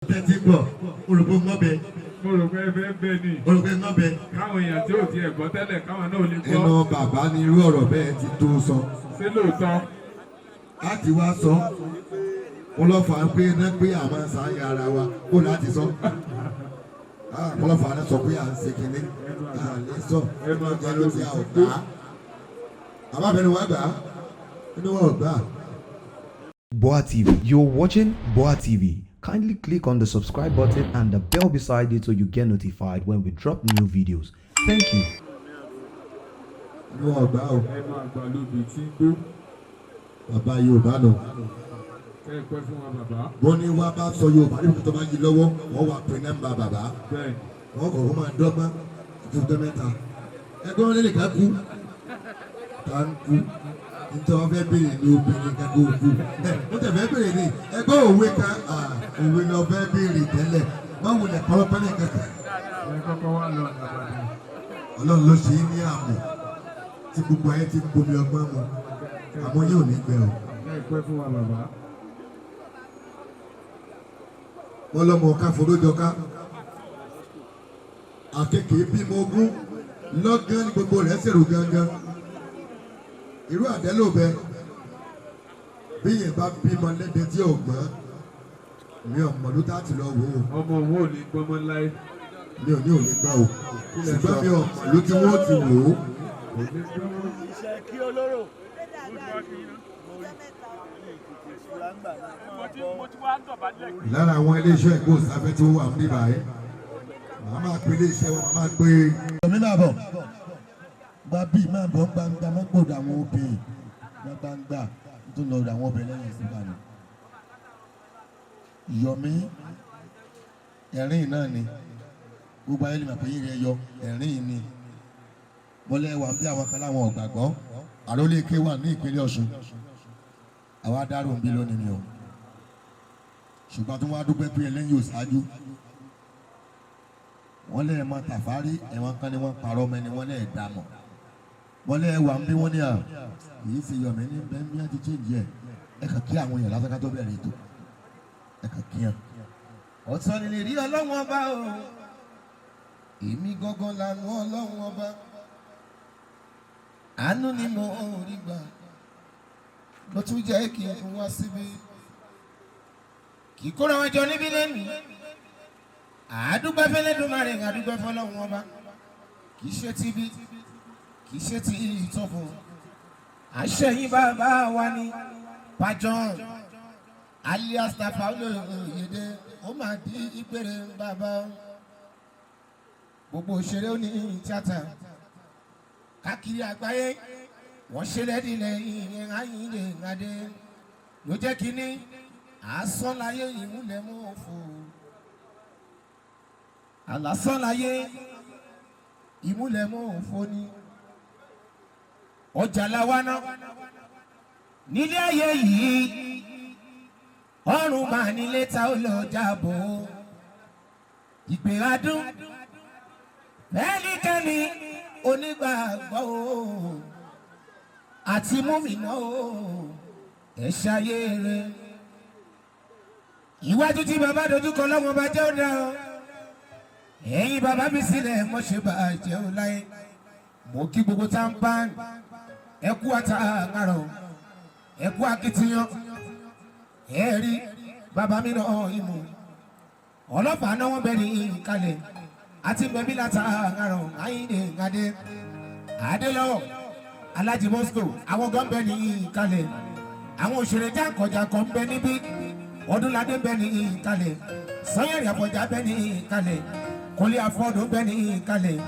Tẹ́tí gbọ́, olùkọ́ ngọ́bẹ. Mo rò pé ẹbẹ̀ bẹ́ẹ̀ ni. Olùkọ́ ngọ́bẹ. Káwọn èèyàn tí ò ti ẹ̀gbọ́ tẹ́lẹ̀ káwọn náà lè gbọ́. Ẹnu bàbá ni irú ọ̀rọ̀ bẹ́ẹ̀ ti tó sọ. Ṣé lóòótọ́? Láti wá sọ, Olofa pé iná pé àwọn sáyà ara wa kó láti sọ. Olofa náà sọ pé à ń ṣe kínní. Àlẹ́ sọ, ẹnu ọjà ló ti àwọ̀dá. Àbábẹ́ni wá gbà á, inú wọn ò gbà. GboahTv. You're watching GboahTv. Kindly click on the subscribe button and the bell beside it so you get notified when we drop new videos. Thank you. Inú wọn ò gbà o. Ẹnu àgbà lóbi tí gbó. Bàbá Yorùbá nù. Ẹ pẹ́ fún wa bàbá. Wọ́n ní wá bá sọ Yorùbá níbi tó bá yí lọ́wọ́, wọ́n wá pè nọ́mbà bàbá. Bẹ́ẹ̀. Wọ́n kọ̀ wọ́n máa dọ́gbọ́n tuntun mẹ́ta. Ẹgbẹ́ wọn lè ká kú. Ká ń kú. Nítorí wọ́n fẹ́ béèrè ní obìnrin ká kó kú. Wọ́n tẹ̀ fẹ́ béèrè ní ẹgbẹ́ òwe ká òwe lọ fẹ́ béèrè tẹ́lẹ̀. Báwo lẹ̀ pọ́lọ́pẹ́lẹ̀ kankan? Ẹ kọ́kọ́ wá lọ àgbàdo. Ọlọ́run ló ṣe é ní àmọ̀ tí gbogbo ayé ti ń bomi ọgbọ́n mu. Àmọ́ yóò ní gbẹ o. Ẹ pẹ́ fún wa bàbá. Wọ́n lọ́mọ ọ̀ká forójọká. Àkekèé bímọ ogún lọ́gán ní gbogbo rẹ̀ ṣèrò gangan. Irú àdẹ́lò bẹ bí yẹn bá bímọ lẹ́dẹ̀ tí ò gbọ́n mi ò mọ̀ ló tá ti lọ wò ó. Ọmọ òun ò ní gbọ́mọ láyé. Mi ò ní òní gbọ́ o. Ṣùgbọ́n mi ò mọ̀ ló tí wọ́n ti wò ó. Iṣẹ́ kí olóró. Lára àwọn iléeṣẹ́ ìgbóhùnsáfẹ́ tí ó wà ní báyìí màá máa pe iléeṣẹ́ wọn, màá máa pe. Yomi máa bọ̀ gba bíi máa bọ̀ gbangba máa gbọ́dọ̀ àwọn obìnrin gbangba tó lọ rẹ̀ àwọn obìnrin lẹ́yìn sí ìbàdàn. Yomi ẹ̀rín náà ni gbogbo ayé lè máa pè yín rẹ̀ yọ ẹ̀rín ni mọ́lẹ́ wà bí àwọn kan láwọn ọ̀gbàgbọ́ àrólé-ké wà ní ìpínlẹ̀ Ọ̀ṣun àwa dárò ń bí lónìí ni o ṣùgbọ́n tó wá dúpẹ́ pé ẹlẹ́yìn ò ṣáájú wọ́n lẹ́ẹ̀ mọ tàfárí ẹ̀wọ̀n kan ni wọ́n parọ́ mẹ́ni wọ́n lẹ́ẹ̀ dà mọ̀ wọ́n lẹ́ẹ̀ wà ń bí wọ́n ní à èyí ṣe Yomi ní bẹ́ẹ̀ bí wọ́n ti chéǹjì ẹ̀ kàn kí àwọn èèyàn lásán ká tó bẹ̀rẹ̀ ètò ẹ̀ kàn kí hàn. ọ̀tọ̀ ni lè rí Ọlọ́run ọba o èmi gangan lànà Ọlọ́run ọba àánú ni mo rí gbà ló tún jẹ́ kí n wá síbí kì í kóra wọn jọ níbí lẹ́nu àádúgbò fẹlẹ́dùnmáre àdúgbò fọlọ́run ọba kì í ṣe tibí kì í ṣe ti ìtọ́fọ̀ àṣẹyìn bàbá wa ní pàjọ́n alias Tafa Oloyede ó máa di ìpèrè bàbá gbogbo òṣèré ó ní tíátà káàkiri àgbáyé wọ́n ṣe lẹ́dílẹ̀ ìyẹn ayíǹde ìgbàdé ló jẹ́ kínní àásánláyé ìmúlẹ̀ mọ́ fò àlásánláyé ìmúlẹ̀ mọ́ fò ní ọjà làwánà nílé ayé yìí ọrùn máa nílé ta ó lọ jábọ̀ ìpè adùn ẹnikẹ́ni onígbàgbọ́ o àti múmìnà o ẹ ṣayé rẹ iwájú tí bàbá dojúkọ lọ́wọ́ bá jẹ́ ọ̀dà o ẹ̀yin bàbá mi sílẹ̀ mọ́ṣẹ́ bá jẹ́ ọ láyé mo kí gbogbo tampan ẹ kú àtàrọ̀ ẹ kú akitiyan ẹ rí bàbá mi náà ìmú ọlọ́pàá náà wọ́n bẹ̀rẹ̀ ìkàlẹ̀ àti bẹ̀bí látàrọ̀ àyíǹde ìgbàdé àdélọ́wọ̀ Alájì Moscow àwọn gan bẹ ní ìkàlẹ̀ àwọn òṣèré jáǹkọ̀jáǹkọ̀ ń bẹ níbí Odunlade bẹ ní ìkàlẹ̀ Sanyeri Àfọ̀njá bẹ ní ìkàlẹ̀ Kunle Afod bẹ ní ìkàlẹ̀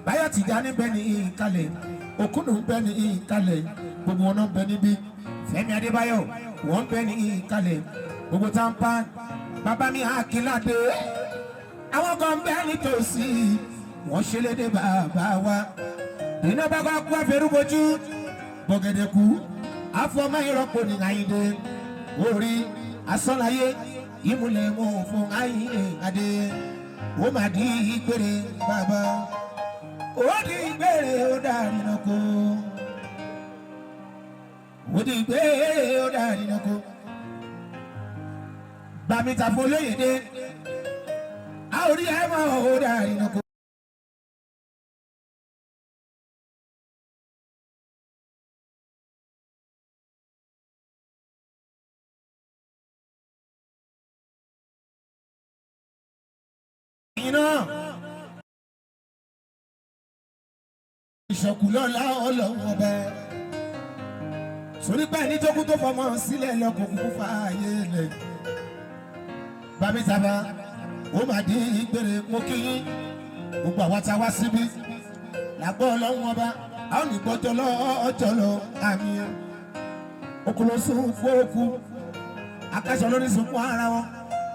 Báyọ̀ Tìjání bẹ ní ìkàlẹ̀ Òkúnnù bẹ ní ìkàlẹ̀ gbogbo wọn náà bẹ níbí Femi Adebayo wọn bẹ ní ìkàlẹ̀ gbogbo tampan bàbá mi Akínládé àwọn kan bẹ nítòsí wọn ṣe lédè bàbá wa iná bá bá kú àfẹrúbojú bọ̀gẹ̀dẹ̀ kú àfọmọ́ ìrọ́pò ní àyíndé orí asọ́láyé ìmúlẹ̀ mọ́ fún àyíndé adé ó mà di ìgbèrè bàbá ó di ìgbèrè ó dàrí nàkó ó di ìgbèrè ó dàrí nàkó bàmí Tafa Oloyede a ò rí ẹ máa ò dà nínú kò. ìṣọ̀kùlọ́lá ọlọ́run ọba sórí pẹ́ ní tókù tó fọmọ sílẹ̀ lọ́kọ̀ kúkú fààyè lẹ̀ bàmí Tafa ó máa dín ìgbèrè mú kí gbogbo àwọn tá a wá síbí làgbọ́ ọlọ́run ọba a ò ní gbọ́jọ́ lọ́jọ́ lọ àmì okùnrin sùn fóòkù akẹ́sọ̀ lórí sunkún ara wọn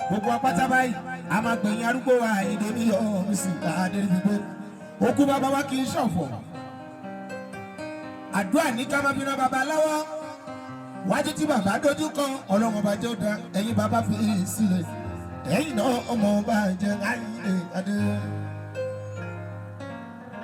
gbogbo apáta báyìí a máa gbẹ̀yìn arúgbó àyèdè ní ọ̀hún sí adéríbigbé okú bàbá wa kì í ṣọ̀fọ̀ àdúrà ní ká máa fi ran bàbá lọ́wọ́ wájú tí bàbá dojú kọ ọlọ́run ọba jẹ́ ó da ẹ̀yin bàbá fi sílẹ̀ ẹ̀yin náà ọmọ ọba jẹ́ ayé adé.